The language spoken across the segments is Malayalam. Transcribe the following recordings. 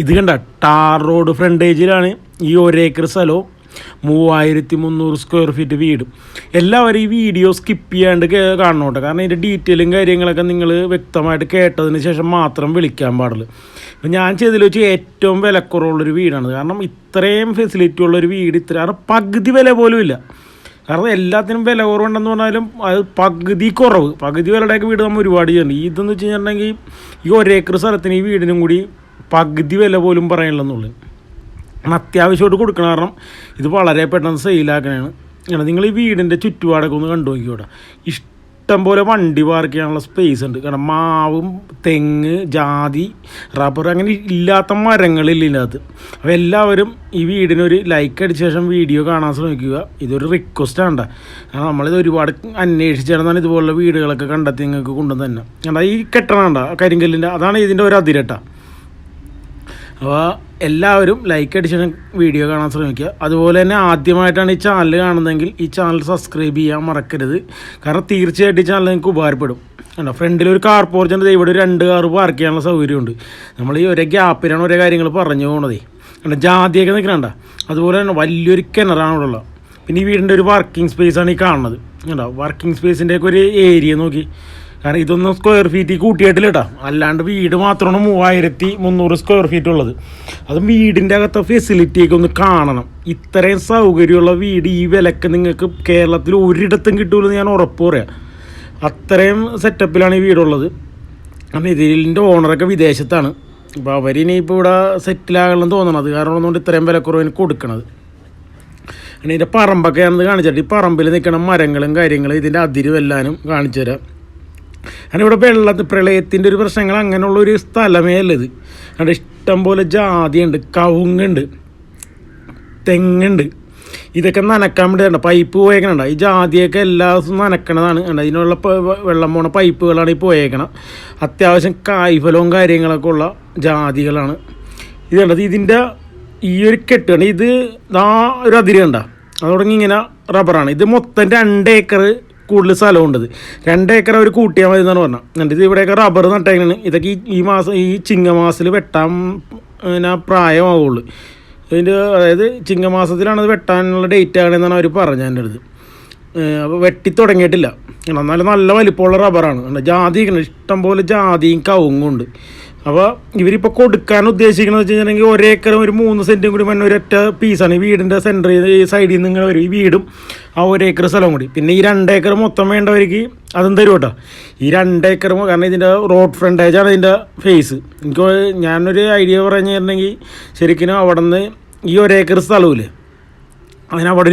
ഇത് കണ്ട ടാർ റോഡ് ഫ്രണ്ടേജിലാണ് ഈ ഒരേക്കർ സ്ഥലവും 3300 സ്ക്വയർ ഫീറ്റ് വീടും. എല്ലാവരും ഈ വീഡിയോ സ്കിപ്പ് ചെയ്യാണ്ട് കാണണം കേട്ടോ. കാരണം ഇതിൻ്റെ ഡീറ്റെയിലും കാര്യങ്ങളൊക്കെ നിങ്ങൾ വ്യക്തമായിട്ട് കേട്ടതിന് ശേഷം മാത്രം വിളിക്കാൻ പാടുള്ളൂ. ഇപ്പം ഞാൻ ചെയ്തതിൽ വെച്ച് ഏറ്റവും വിലക്കുറവുള്ളൊരു വീടാണ്. കാരണം ഇത്രയും ഫെസിലിറ്റി ഉള്ളൊരു വീട് കാരണം പകുതി വില പോലും ഇല്ല. കാരണം എല്ലാത്തിനും വില കുറവുണ്ടെന്ന് പറഞ്ഞാലും അത് പകുതി വിലയുടെയൊക്കെ വീട് നമ്മൾ ഒരുപാട് ചെയ്യുന്നുണ്ട്. ഇതെന്ന് വെച്ച് കഴിഞ്ഞിട്ടുണ്ടെങ്കിൽ ഈ ഒരേക്കർ സ്ഥലത്തിന് ഈ വീടിനും കൂടി പകുതി വില പോലും പറയാനുള്ളതെന്നുള്ളൂ. അത്യാവശ്യമായിട്ട് കൊടുക്കണം. കാരണം ഇത് വളരെ പെട്ടെന്ന് സെയിലാക്കണതാണ്. നിങ്ങൾ ഈ വീടിൻ്റെ ചുറ്റുപാടൊക്കെ ഒന്ന് കണ്ടു നോക്കിയോട്ടെ. ഇഷ്ടം പോലെ വണ്ടി പാർക്ക് ചെയ്യാനുള്ള സ്പേസ് ഉണ്ട്. കാരണം മാവും തെങ്ങ് ജാതി റബ്ബർ അങ്ങനെ ഇല്ലാത്ത മരങ്ങളില്ല ഇതിനകത്ത്. അപ്പോൾ എല്ലാവരും ഈ വീടിനൊരു ലൈക്ക് അടിച്ച ശേഷം വീഡിയോ കാണാൻ ശ്രമിക്കുക. ഇതൊരു റിക്വസ്റ്റാണ്. കാരണം നമ്മളിത് ഒരുപാട് അന്വേഷിച്ചിരുന്നാണ് ഇതുപോലുള്ള വീടുകളൊക്കെ കണ്ടെത്തി നിങ്ങൾക്ക് കൊണ്ടുവന്ന് തന്നെ. കണ്ടാ ഈ കെട്ടണണ്ട കരിങ്കല്ലിൻ്റെ അതാണ് ഇതിൻ്റെ ഒരു അതിരട്ട. അപ്പോൾ എല്ലാവരും ലൈക്ക് അടിച്ച് വീഡിയോ കാണാൻ ശ്രമിക്കുക. അതുപോലെ തന്നെ ആദ്യമായിട്ടാണ് ഈ ചാനൽ കാണുന്നതെങ്കിൽ ഈ ചാനൽ സബ്സ്ക്രൈബ് ചെയ്യാൻ മറക്കരുത്. കാരണം തീർച്ചയായിട്ടും ഈ ചാനൽ നിങ്ങൾക്ക് ഉപകാരപ്പെടും. കണ്ടോ ഫ്രണ്ടിലൊരു കാർ പോർച്ചുണ്ട്. ഇവിടെ 2 കാർ പാർക്ക് ചെയ്യാനുള്ള സൗകര്യമുണ്ട്. നമ്മൾ ഈ ഒരേ ഗ്യാപ്പിലാണ് ഓരോ കാര്യങ്ങൾ പറഞ്ഞു പോകണതേ. കണ്ടോ ജാതിയൊക്കെ നിൽക്കണണ്ട. അതുപോലെ തന്നെ വലിയൊരു കിണറാണ് ഇവിടെ ഉള്ളത്. പിന്നെ ഈ വീടിൻ്റെ ഒരു വർക്കിംഗ് സ്പേസാണ് ഈ കാണുന്നത്. കണ്ടോ വർക്കിംഗ് സ്പേസിൻ്റെയൊക്കെ ഒരു ഏരിയ നോക്കി. കാരണം ഇതൊന്നും സ്ക്വയർ ഫീറ്റ് കൂട്ടിയിട്ടില്ല കേട്ടോ. അല്ലാണ്ട് വീട് മാത്രമാണ് 3300 സ്ക്വയർ ഫീറ്റ് ഉള്ളത്. അതും വീടിൻ്റെ അകത്തെ ഫെസിലിറ്റിയൊക്കെ ഒന്ന് കാണണം. ഇത്രയും സൗകര്യമുള്ള വീട് ഈ വിലക്ക് നിങ്ങൾക്ക് കേരളത്തിൽ ഒരിടത്തും കിട്ടുമെന്ന് ഞാൻ ഉറപ്പ് പറയാം. അത്രയും സെറ്റപ്പിലാണ് ഈ വീടുള്ളത്. കാരണം ഇതിൻ്റെ ഓണറൊക്കെ വിദേശത്താണ്. അപ്പോൾ അവരിനിപ്പോൾ ഇവിടെ സെറ്റിലാകണമെന്ന് തോന്നണത്. കാരണം ഒന്നുകൊണ്ട് ഇത്രയും വിലക്കുറവിന് കൊടുക്കണത്. പിന്നെ ഇതിൻ്റെ പറമ്പൊക്കെ ആണെന്ന് കാണിച്ചിട്ട് ഈ പറമ്പിൽ നിൽക്കണ മരങ്ങളും കാര്യങ്ങളും ഇതിൻ്റെ അതിരും എല്ലാവരും കാണിച്ചു തരാം. കാരണം ഇവിടെ പ്രളയത്തിൻ്റെ ഒരു പ്രശ്നങ്ങൾ അങ്ങനെയുള്ളൊരു സ്ഥലമേ അല്ല ഇത്. കാരണം ഇഷ്ടംപോലെ ജാതിയുണ്ട്, കവുങ്ങുണ്ട്, തെങ്ങുണ്ട്. ഇതൊക്കെ നനക്കാൻ വേണ്ടി വേണ്ട പൈപ്പ് പോയേക്കണുണ്ട്. ഈ ജാതിയൊക്കെ എല്ലാ ദിവസവും നനക്കണതാണ്. ഇതിനുള്ള വെള്ളം പോണ പൈപ്പുകളാണ് ഈ പോയേക്കണം. അത്യാവശ്യം കായ്ഫലവും കാര്യങ്ങളൊക്കെ ഉള്ള ജാതികളാണ് ഇത് കണ്ടത്. ഇതിൻ്റെ ഈ ഒരു കെട്ടാണ് ഇത് ഒരു അതിര് കണ്ട അത് തുടങ്ങി ഇങ്ങനെ റബ്ബറാണ്. ഇത് മൊത്തം 2 ഏക്കർ കൂടുതൽ സ്ഥലമുണ്ടത്. 2 ഏക്കർ അവർ കൂട്ടിയാൽ മതി എന്നാണ് പറഞ്ഞത്. എന്നിട്ട് ഇത് ഇവിടെയൊക്കെ റബ്ബർ നട്ടേക്കാണ്. ഇതൊക്കെ ഈ ചിങ്ങമാസത്തിൽ വെട്ടാൻ പ്രായമാവുള്ളൂ. ഇതിൻ്റെ അതായത് ചിങ്ങമാസത്തിലാണ് അത് വെട്ടാനുള്ള ഡേറ്റ് ആണെന്നാണ് അവർ പറഞ്ഞത് എൻ്റെ അടുത്ത്. അപ്പോൾ വെട്ടി തുടങ്ങിയിട്ടില്ല. എന്നാലും നല്ല വലിപ്പമുള്ള റബ്ബറാണ്. ജാതി ഇഷ്ടംപോലെ ജാതിയും കവുങ്ങും ഉണ്ട്. അപ്പോൾ ഇവരിപ്പോൾ കൊടുക്കാൻ ഉദ്ദേശിക്കുന്നത് വെച്ച് കഴിഞ്ഞിട്ടുണ്ടെങ്കിൽ 1 ഏക്കറും ഒരു 3 സെൻറ്റും കൂടി വന്ന ഒരൊറ്റ പീസാണ്. ഈ വീടിൻ്റെ സെൻറ്ററിൽ ഈ സൈഡിൽ നിന്ന് നിങ്ങൾ വരും. ഈ വീടും ആ 1 ഏക്കർ സ്ഥലം കൂടി പിന്നെ ഈ 2 ഏക്കർ മൊത്തം വേണ്ടവർക്ക് അതും തരും കേട്ടോ. ഈ 2 ഏക്കർ കാരണം ഇതിൻ്റെ റോഡ് ഫ്രണ്ടേജാണ് ഇതിൻ്റെ ഫേസ്. ഞാനൊരു ഐഡിയ പറഞ്ഞു തരണമെങ്കിൽ ശരിക്കും അവിടെ നിന്ന് ഈ 1 ഏക്കർ സ്ഥലമില്ലേ അതിനവിടെ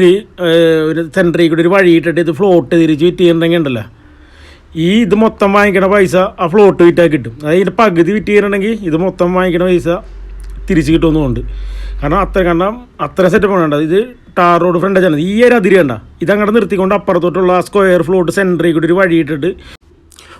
ഒരു സെൻറ്ററിൽ കൂടി ഒരു വഴി ഇട്ടിട്ട് ഇത് ഫ്ലോട്ട് തിരിച്ച് വിറ്റ് ചെയ്യണമെങ്കിൽ ഉണ്ടല്ലോ ഇത് മൊത്തം വാങ്ങിക്കണ പൈസ ആ ഫ്ലോട്ട് വിറ്റാൽ കിട്ടും. അതായത് ഇതിൻ്റെ പകുതി വിറ്റ് ചെയ്യണമെങ്കിൽ ഇത് മൊത്തം വാങ്ങിക്കണ പൈസ തിരിച്ച് കിട്ടുമെന്നുണ്ട്. കാരണം അത്ര സെറ്റപ്പ് വേണ്ട. ഇത് ടാർ റോഡ് ഫ്രണ്ടേജാണ്. ഈ ഒരു അതിരി കണ്ട ഇതങ്ങോട്ട് നിർത്തിക്കൊണ്ട് അപ്പുറത്തോട്ടുള്ള ആ സ്ക്വയർ ഫ്ലോട്ട് സെൻറ്ററിൽ കൂടി ഒരു വഴി ഇട്ടിട്ട്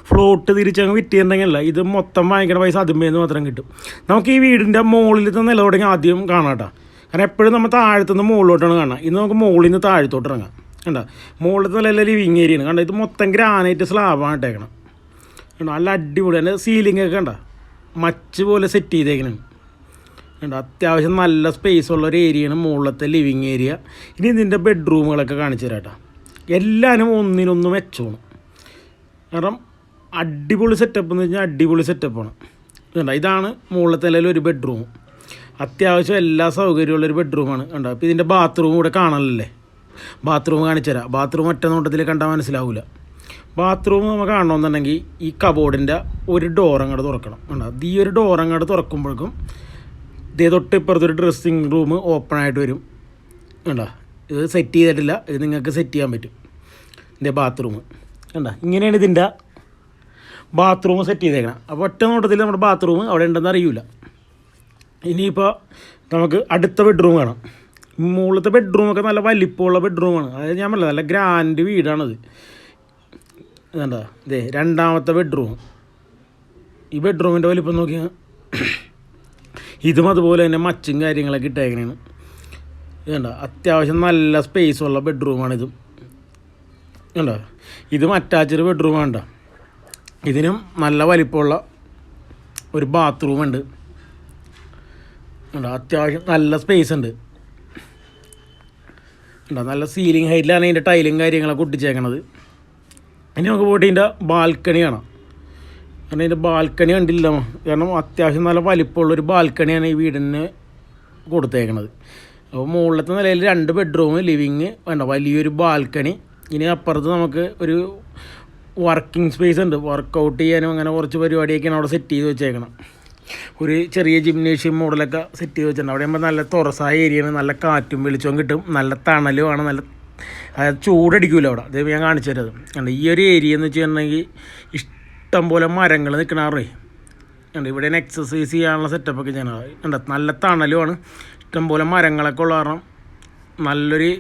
ഫ്ലോട്ട് തിരിച്ചങ്ങ് വിറ്റ് ചെയ്യണമെങ്കിലല്ല ഇത് മൊത്തം വാങ്ങിക്കണ പൈസ അതുമേന്ന് മാത്രം കിട്ടും. നമുക്ക് ഈ വീടിൻ്റെ മുകളിലത്തെ നില തുടങ്ങി ആദ്യം കാണാം കേട്ടോ. കാരണം എപ്പോഴും നമ്മൾ താഴത്തുനിന്ന് മുകളിലോട്ടാണ് കാണാം. ഇന്ന് നമുക്ക് മുകളിൽ നിന്ന് താഴത്തോട്ട് ഇറങ്ങാം. കണ്ട മുകളിലത്തെ നല്ല ലിവിങ് ഏരിയയാണ്. കണ്ട ഇത് മൊത്തം ഗ്രാനൈറ്റ് സ്ലാബാണ് ഇട്ടേക്കണം. കണ്ട നല്ല അടിപൊളി. അതിൻ്റെ സീലിംഗൊക്കെ കണ്ട മച്ച് പോലെ സെറ്റ് ചെയ്തേക്കണം. കണ്ട അത്യാവശ്യം നല്ല സ്പേസ് ഉള്ള ഒരു ഏരിയയാണ് മുകളിലത്തെ ലിവിങ് ഏരിയ. ഇനി ഇതിൻ്റെ ബെഡ്റൂമുകളൊക്കെ കാണിച്ചു തരാം കേട്ടോ. എല്ലാവരും ഒന്നിനൊന്ന് മെച്ചമാണ്. കാരണം അടിപൊളി സെറ്റപ്പ് എന്ന് വെച്ചാൽ അടിപൊളി സെറ്റപ്പാണ്. കണ്ട ഇതാണ് മുകളിലത്തെ ഒരു ബെഡ്റൂം. അത്യാവശ്യം എല്ലാ സൗകര്യമുള്ളൊരു ബെഡ്റൂമാണ്. കണ്ടോ അപ്പോൾ ഇതിൻ്റെ ബാത്റൂം കൂടെ കാണാനല്ലേ. ബാത്റൂം കാണിച്ചു തരാം. ബാത്റൂം ഒറ്റ നോട്ടത്തിൽ കണ്ടാൽ മനസ്സിലാവില്ല. ബാത്റൂം നമുക്ക് കാണണമെന്നുണ്ടെങ്കിൽ ഈ കബോർഡിൻ്റെ ഒരു ഡോർ അങ്ങോട്ട് തുറക്കണം. കണ്ടോ ഈ ഒരു ഡോർ അങ്ങോട്ട് തുറക്കുമ്പോഴേക്കും ഇതേ തൊട്ട് ഇപ്പുറത്തൊരു ഡ്രസ്സിങ് റൂം ഓപ്പൺ ആയിട്ട് വരും. കണ്ടോ ഇത് സെറ്റ് ചെയ്തിട്ടില്ല. ഇത് നിങ്ങൾക്ക് സെറ്റ് ചെയ്യാൻ പറ്റും. ഇതിൻ്റെ ബാത്റൂം കണ്ടോ ഇങ്ങനെയാണ് ഇതിൻ്റെ ബാത്റൂം സെറ്റ് ചെയ്തേക്കണം. അപ്പോൾ ഒറ്റ നോട്ടത്തിൽ നമ്മുടെ ബാത്റൂം അവിടെ ഉണ്ടെന്ന് അറിയില്ല. ഇനിയിപ്പോൾ നമുക്ക് അടുത്ത ബെഡ്റൂം കാണാം. മുകളിലത്തെ ബെഡ്റൂമൊക്കെ നല്ല വലിപ്പമുള്ള ബെഡ്റൂമാണ്. അതായത് ഞാൻ പറഞ്ഞത് നല്ല ഗ്രാൻഡ് വീടാണത്. ഇതെന്താ ഇതേ 2ാമത്തെ ബെഡ്റൂം. ഈ ബെഡ്റൂമിൻ്റെ വലിപ്പം നോക്കിയാൽ ഇതും അതുപോലെ തന്നെ മച്ചും കാര്യങ്ങളൊക്കെ ഇട്ടേക്കണേണ്. ഇതുണ്ട അത്യാവശ്യം നല്ല സ്പേസുള്ള ബെഡ്റൂമാണിതും. കണ്ടോ ഇതും അറ്റാച്ച്ഡ് ബെഡ്റൂമാണ് കേട്ടോ. ഇതിനും നല്ല വലിപ്പമുള്ള ഒരു ബാത്റൂമുണ്ട്. ഉണ്ട്. അത്യാവശ്യം നല്ല സ്പേസ് ഉണ്ട്. ഉണ്ടോ, നല്ല സീലിംഗ് ഹൈറ്റിലാണ് ഇതിൻ്റെ ടൈലും കാര്യങ്ങളൊക്കെ ഒട്ടിച്ചേക്കണത്. ഇനി നമുക്ക് പോയിട്ട് ഇതിൻ്റെ ബാൽക്കണി കാണാം. കാരണം ഇതിൻ്റെ ബാൽക്കണി കണ്ടില്ല, കാരണം അത്യാവശ്യം നല്ല വലിപ്പമുള്ളൊരു ബാൽക്കണിയാണ് ഈ വീടിന് കൊടുത്തേക്കണത്. അപ്പോൾ മുകളിലത്തെ നിലയിൽ 2 ബെഡ്റൂം, ലിവിങ് വേണ്ട, വലിയൊരു ബാൽക്കണി. ഇനി അപ്പുറത്ത് നമുക്ക് ഒരു വർക്കിംഗ് സ്പേസ് ഉണ്ട്, വർക്കൗട്ട് ചെയ്യാനും അങ്ങനെ കുറച്ച് പരിപാടിയൊക്കെയാണ് അവിടെ സെറ്റ് ചെയ്ത് വെച്ചേക്കണം. ഒരു ചെറിയ ജിംനേഷ്യം മോഡലൊക്കെ സെറ്റ് ചെയ്ത് വെച്ചിട്ടുണ്ട്. അവിടെ ആകുമ്പോൾ നല്ല തുറസായ ഏരിയയാണ്, നല്ല കാറ്റും വെളിച്ചവും കിട്ടും, നല്ല തണലുമാണ്, നല്ല അതായത് ചൂടടിക്കില്ല അവിടെ. അത് ഞാൻ കാണിച്ചു തരുന്നത് കണ്ട്. ഈ ഒരു ഏരിയ എന്ന് വെച്ചിട്ടുണ്ടെങ്കിൽ ഇഷ്ടം പോലെ മരങ്ങൾ നിൽക്കണാറേ ഉണ്ട്. ഇവിടെ എക്സസൈസ് ചെയ്യാനുള്ള സെറ്റപ്പൊക്കെ ചെയ്യണത് ഉണ്ട്. നല്ല തണലുമാണ്, ഇഷ്ടംപോലെ മരങ്ങളൊക്കെ ഉള്ള കാരണം നല്ലൊരു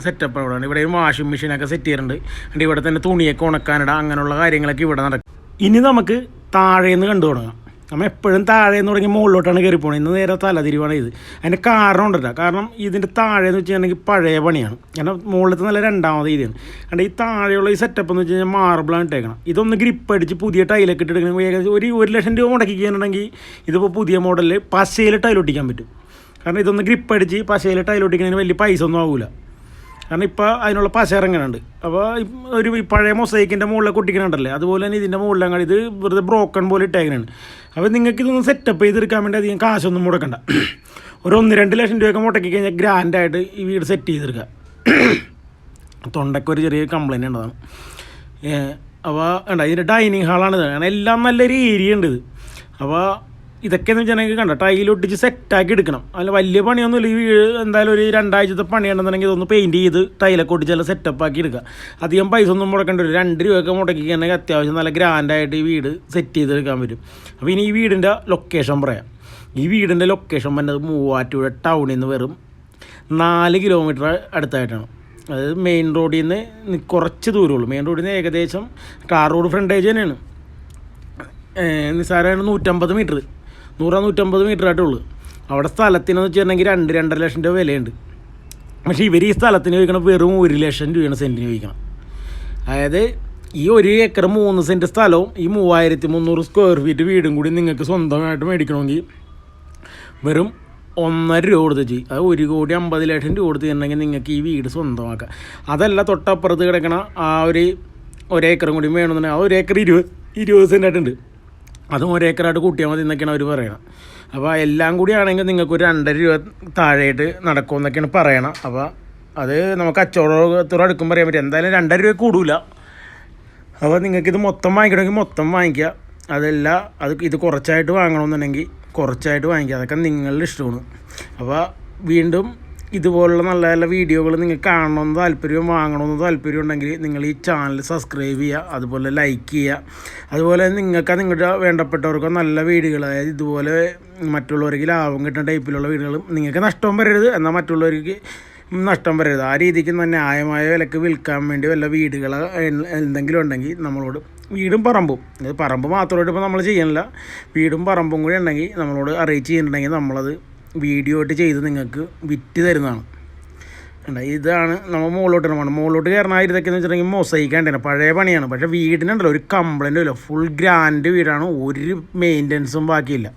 സെറ്റപ്പ് ഇവിടെയാണ്. ഇവിടെ വാഷിംഗ് മെഷീനൊക്കെ സെറ്റ് ചെയ്തിട്ടുണ്ട്. എന്നിട്ട് ഇവിടെ തന്നെ തുണിയൊക്കെ ഉണക്കാനിടാം, അങ്ങനെയുള്ള കാര്യങ്ങളൊക്കെ ഇവിടെ നടക്കും. ഇനി നമുക്ക് താഴേന്ന് കണ്ടു തുടങ്ങാം. നമ്മൾ എപ്പോഴും താഴേന്ന് തുടങ്ങി മുകളിലോട്ടാണ് കയറി പോകുന്നത്. ഇന്ന് നേരെ തലതിരിവാണ് ഇത്. അതിൻ്റെ കാരണം ഉണ്ടല്ലോ, കാരണം ഇതിൻ്റെ താഴേന്ന് വെച്ചിട്ടുണ്ടെങ്കിൽ പഴയ പണിയാണ്. കാരണം മുകളിലത്തെ നല്ല 2ാമത് രീതിയാണ്. കാരണം ഈ താഴെയുള്ള ഈ സെറ്റപ്പ് എന്ന് വെച്ച് കഴിഞ്ഞാൽ മാർബിളാണ് ഇട്ടേക്കണം. ഇതൊന്ന് ഗ്രിപ്പ് അടിച്ച് പുതിയ ടൈലൊക്കെ ഇട്ടെടുക്കണമെങ്കിൽ ഏകദേശം ഒരു 1,00,000 രൂപ മുടക്കിക്കുകയാണെങ്കിൽ ഇതിപ്പോൾ പുതിയ മോഡലിൽ പശയിൽ ടൈലൊട്ടിക്കാൻ പറ്റും. കാരണം ഇതൊന്ന് ഗ്രിപ്പ് അടിച്ച് പശയിൽ ടൈലൊട്ടിക്കുന്നതിന് വലിയ പൈസ ഒന്നും ആവില്ല. കാരണം ഇപ്പോൾ അതിനുള്ള പശ ഇറങ്ങുന്നുണ്ട്. അപ്പോൾ ഒരു പഴയ മൊസൈക്കിൻ്റെ മുകളിലൊക്കെ ഒട്ടിക്കണുണ്ടല്ലേ, അതുപോലെ തന്നെ ഇതിൻ്റെ മുകളിലങ്ങാടി ഇത് വെറുതെ ബ്രോക്കൺ പോലെ ഇട്ടേക്കണാണ്. അപ്പോൾ നിങ്ങൾക്ക് ഇതൊന്ന് സെറ്റപ്പ് ചെയ്തെടുക്കാൻ വേണ്ടി അധികം കാശൊന്നും മുടക്കണ്ട. ഒരു 1-2 ലക്ഷം രൂപയൊക്കെ മുടക്കി കഴിഞ്ഞാൽ ഗ്രാൻഡായിട്ട് ഈ വീട് സെറ്റ് ചെയ്തെടുക്കുക. തൊണ്ടയ്ക്ക് ഒരു ചെറിയ കംപ്ലയിൻ്റ് ഉണ്ടതാണ്. അപ്പോൾ ഉണ്ട്, ഇതിൻ്റെ ഡൈനിങ് ഹാളാണിത്. കാരണം എല്ലാം നല്ലൊരു ഏരിയ ഉണ്ട് ഇത്. അപ്പോൾ ഇതൊക്കെയെന്ന് വെച്ചിട്ടുണ്ടെങ്കിൽ കണ്ട ടൈലൊട്ടിച്ച് സെറ്റാക്കി എടുക്കണം. അതിൽ വലിയ പണിയൊന്നുമില്ല. ഈ എന്തായാലും ഒരു 2 ആഴ്ചത്തെ പണിയാണെന്നുണ്ടെങ്കിൽ ഇതൊന്ന് പെയിൻറ്റ് ചെയ്ത് ടൈലൊക്കെ ഒട്ടിച്ച് നല്ല സെറ്റപ്പാക്കി എടുക്കുക. അധികം പൈസ ഒന്നും മുടക്കേണ്ടി വരും. 2 രൂപയൊക്കെ മുടക്കിക്കണമെങ്കിൽ അത്യാവശ്യം നല്ല ഗ്രാൻഡായിട്ട് ഈ വീട് സെറ്റ് ചെയ്തെടുക്കാൻ പറ്റും. അപ്പോൾ ഇനി ഈ വീടിൻ്റെ ലൊക്കേഷൻ പറയാം. ഈ വീടിൻ്റെ ലൊക്കേഷൻ വന്നത് മൂവാറ്റുപുഴ ടൗണിൽ നിന്ന് വെറും 4 കിലോമീറ്റർ അടുത്തായിട്ടാണ്. അതായത് മെയിൻ റോഡിൽ നിന്ന് കുറച്ച് ദൂരമുള്ളൂ. മെയിൻ റോഡിൽ നിന്ന് ഏകദേശം ടാർ റോഡ് ഫ്രണ്ടേജ് തന്നെയാണ്. നിസ്സാരമാണ് 150 മീറ്റർ, 100-150 മീറ്റർ ആയിട്ടുള്ളൂ. അവിടെ സ്ഥലത്തിനെന്ന് വെച്ചിട്ടുണ്ടെങ്കിൽ 2-2.5 ലക്ഷം രൂപ വിലയുണ്ട്. പക്ഷേ ഇവർ ഈ സ്ഥലത്തിന് ചോദിക്കണം വെറും 1 ലക്ഷം രൂപയാണ് സെൻറ്റിന് ചോദിക്കണം. അതായത് ഈ 1 ഏക്കർ 3 സെൻറ്റ് സ്ഥലവും ഈ 3300 സ്ക്വയർ ഫീറ്റ് വീടും കൂടി നിങ്ങൾക്ക് സ്വന്തമായിട്ട് മേടിക്കണമെങ്കിൽ വെറും 1.5 രൂപ കൊടുത്ത് ചെയ്യും. അത് 1,50,00,000 രൂപ കൊടുത്ത് ചെയ്യണമെങ്കിൽ നിങ്ങൾക്ക് ഈ വീട് സ്വന്തമാക്കാം. അതല്ല തൊട്ടപ്പുറത്ത് കിടക്കണ ആ ഒരു ഏക്കറും കൂടി വേണമെന്നുണ്ടെങ്കിൽ ആ 1 ഏക്കർ 20 സെൻറ്റായിട്ടുണ്ട്. അതും 1 ഏക്കറായിട്ട് കൂട്ടിയാൽ മതി എന്നൊക്കെയാണ് അവർ പറയണം. അപ്പോൾ എല്ലാം കൂടി ആണെങ്കിൽ നിങ്ങൾക്ക് ഒരു 2.5 രൂപ താഴെയായിട്ട് നടക്കുമെന്നൊക്കെയാണ് പറയണം. അപ്പോൾ അത് നമുക്ക് കച്ചവടത്തോട് അടുക്കും പറയാൻ പറ്റും. എന്തായാലും 2.5 രൂപ കൂടില്ല. അപ്പോൾ നിങ്ങൾക്കിത് മൊത്തം വാങ്ങിക്കണമെങ്കിൽ മൊത്തം വാങ്ങിക്കുക. അതല്ല ഇത് കുറച്ചായിട്ട് വാങ്ങണമെന്നുണ്ടെങ്കിൽ കുറച്ചായിട്ട് വാങ്ങിക്കുക. അതൊക്കെ നിങ്ങളുടെ ഇഷ്ടമാണ്. അപ്പോൾ വീണ്ടും ഇതുപോലുള്ള നല്ല നല്ല വീഡിയോകൾ നിങ്ങൾക്ക് കാണണമെന്ന് താല്പര്യം, വാങ്ങണമെന്ന് താല്പര്യം ഉണ്ടെങ്കിൽ നിങ്ങൾ ഈ ചാനൽ സബ്സ്ക്രൈബ് ചെയ്യുക, അതുപോലെ ലൈക്ക് ചെയ്യുക. അതുപോലെ നിങ്ങൾക്ക് നിങ്ങളുടെ വേണ്ടപ്പെട്ടവർക്കോ നല്ല വീടുകൾ, അതായത് ഇതുപോലെ മറ്റുള്ളവർക്ക് ലാഭം കിട്ടുന്ന ടൈപ്പിലുള്ള വീടുകളും നിങ്ങൾക്ക് നഷ്ടം വരരുത്, എന്നാൽ മറ്റുള്ളവർക്ക് നഷ്ടം വരരുത്. ആ രീതിക്ക് തന്നെ ന്യായമായ വിലക്ക് വിൽക്കാൻ വേണ്ടി വല്ല വീടുകൾ എന്തെങ്കിലും ഉണ്ടെങ്കിൽ നമ്മളോട്, വീടും പറമ്പും, ഇത് പറമ്പ് മാത്രമായിട്ട് ഇപ്പോൾ നമ്മൾ ചെയ്യണില്ല, വീടും പറമ്പും കൂടി ഉണ്ടെങ്കിൽ നമ്മളോട് അറിയിച്ച് ചെയ്യുന്നുണ്ടെങ്കിൽ നമ്മളത് വീഡിയോ ആയിട്ട് ചെയ്ത് നിങ്ങൾക്ക് വിറ്റ് തരുന്നതാണ്. ഇതാണ് നമ്മൾ മുകളിലോട്ട് കയറണ ഇതൊക്കെ എന്ന് വെച്ചിട്ടുണ്ടെങ്കിൽ മൊസൈക്കാണ്ടാണ്, പഴയ പണിയാണ്. പക്ഷേ വീടിനുണ്ടല്ലോ ഒരു കംപ്ലൈൻറ്റും ഇല്ല, ഫുൾ ഗ്രാൻഡ് വീടാണ്, ഒരു മെയിൻ്റനൻസും ബാക്കിയില്ല.